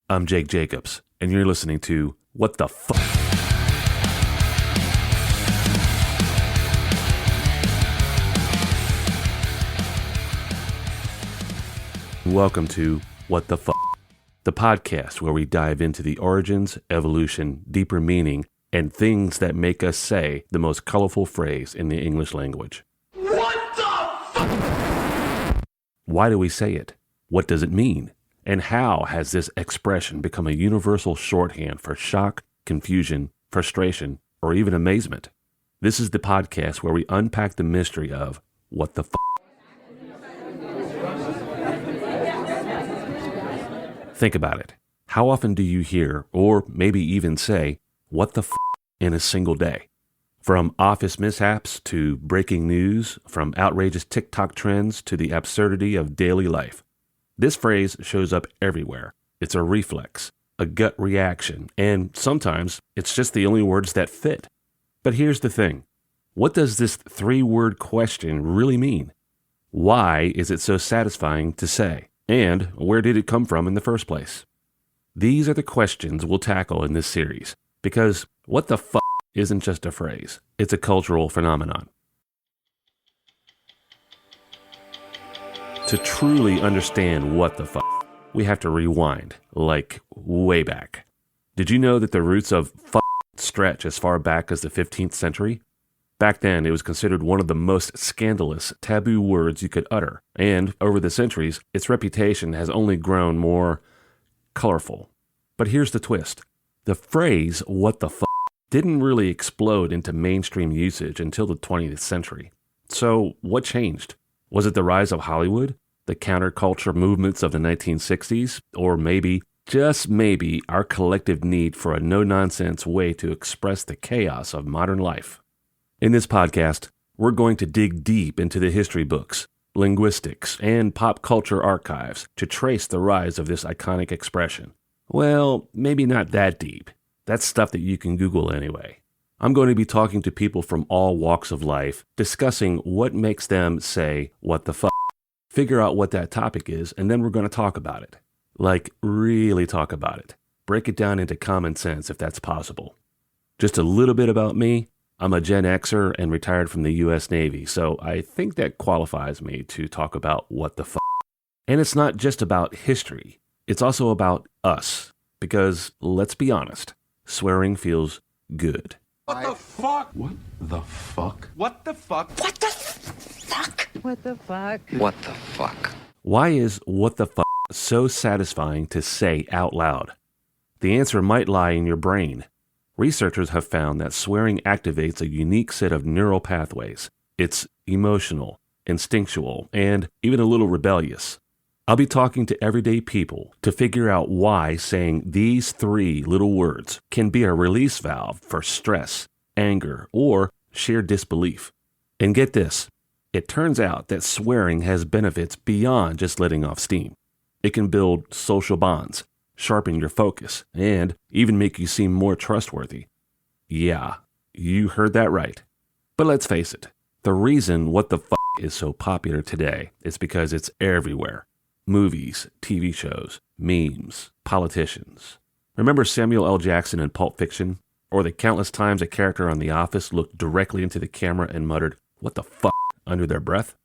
I'm Jake Jacobs, and you're listening to What the Fuck? Welcome to What the Fuck, the podcast where we dive into the origins, evolution, deeper meaning, and things that make us say the most colorful phrase in the English language. What the fuck? Why do we say it? What does it mean? And how has this expression become a universal shorthand for shock, confusion, frustration, or even amazement? This is the podcast where we unpack the mystery of what the fuck. Think about it. How often do you hear, or maybe even say, what the fuck in a single day? From office mishaps to breaking news, from outrageous TikTok trends to the absurdity of daily life. This phrase shows up everywhere. It's a reflex, a gut reaction, and sometimes it's just the only words that fit. But here's the thing. What does this three-word question really mean? Why is it so satisfying to say? And where did it come from in the first place? These are the questions we'll tackle in this series, because what the fuck isn't just a phrase. It's a cultural phenomenon. To truly understand what the fuck, we have to rewind, like way back. Did you know that the roots of fuck stretch as far back as the 15th century? Back then, it was considered one of the most scandalous, taboo words you could utter, and over the centuries, its reputation has only grown more colorful. But here's the twist. The phrase, what the fuck, didn't really explode into mainstream usage until the 20th century. So, what changed? Was it the rise of Hollywood, the counterculture movements of the 1960s, or maybe, just maybe, our collective need for a no-nonsense way to express the chaos of modern life? In this podcast, we're going to dig deep into the history books, linguistics, and pop culture archives to trace the rise of this iconic expression. Well, maybe not that deep. That's stuff that you can Google anyway. I'm going to be talking to people from all walks of life, discussing what makes them say, what the fuck, figure out what that topic is, and then we're going to talk about it. Like, really talk about it. Break it down into common sense if that's possible. Just a little bit about me. I'm a Gen Xer and retired from the U.S. Navy, so I think that qualifies me to talk about what the fuck. And it's not just about history. It's also about us. Because, let's be honest, swearing feels good. What the fuck? What the fuck? What the fuck? What the fuck? What the fuck? What the fuck? Why is what the fuck so satisfying to say out loud? The answer might lie in your brain. Researchers have found that swearing activates a unique set of neural pathways. It's emotional, instinctual, and even a little rebellious. I'll be talking to everyday people to figure out why saying these three little words can be a release valve for stress, anger, or sheer disbelief. And get this, it turns out that swearing has benefits beyond just letting off steam. It can build social bonds, sharpen your focus, and even make you seem more trustworthy. Yeah, you heard that right. But let's face it, the reason what the fuck is so popular today is because it's everywhere. Movies, TV shows, memes, politicians. Remember Samuel L. Jackson in Pulp Fiction? Or the countless times a character on The Office looked directly into the camera and muttered, what the fuck, under their breath?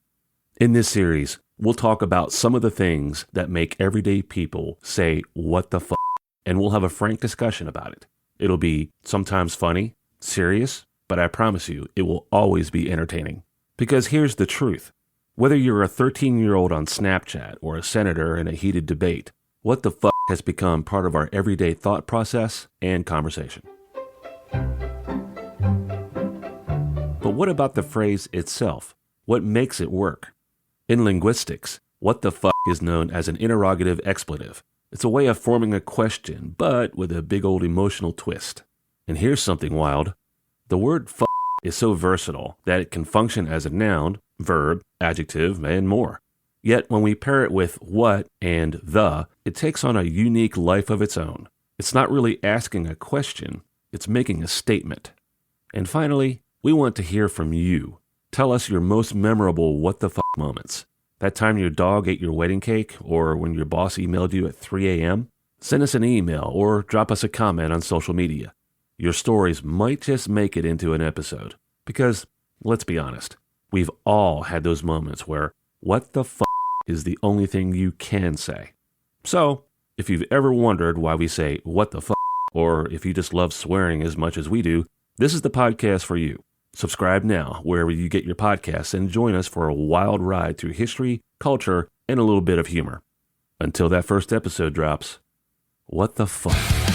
In this series, we'll talk about some of the things that make everyday people say, what the fuck? And we'll have a frank discussion about it. It'll be sometimes funny, serious, but I promise you, it will always be entertaining. Because here's the truth. Whether you're a 13-year-old on Snapchat or a senator in a heated debate, what the fuck has become part of our everyday thought process and conversation. But what about the phrase itself? What makes it work? In linguistics, what the fuck is known as an interrogative expletive. It's a way of forming a question, but with a big old emotional twist. And here's something wild. The word fuck is so versatile that it can function as a noun, verb, adjective, and more. Yet when we pair it with what and the, it takes on a unique life of its own. It's not really asking a question, it's making a statement. And finally, we want to hear from you. Tell us your most memorable what the fuck moments. That time your dog ate your wedding cake, or when your boss emailed you at 3 a.m., Send us an email or drop us a comment on social media. Your stories might just make it into an episode. Because, let's be honest, we've all had those moments where what the f*** is the only thing you can say. So, if you've ever wondered why we say what the f***, or if you just love swearing as much as we do, this is the podcast for you. Subscribe now wherever you get your podcasts and join us for a wild ride through history, culture, and a little bit of humor. Until that first episode drops, what the fuck?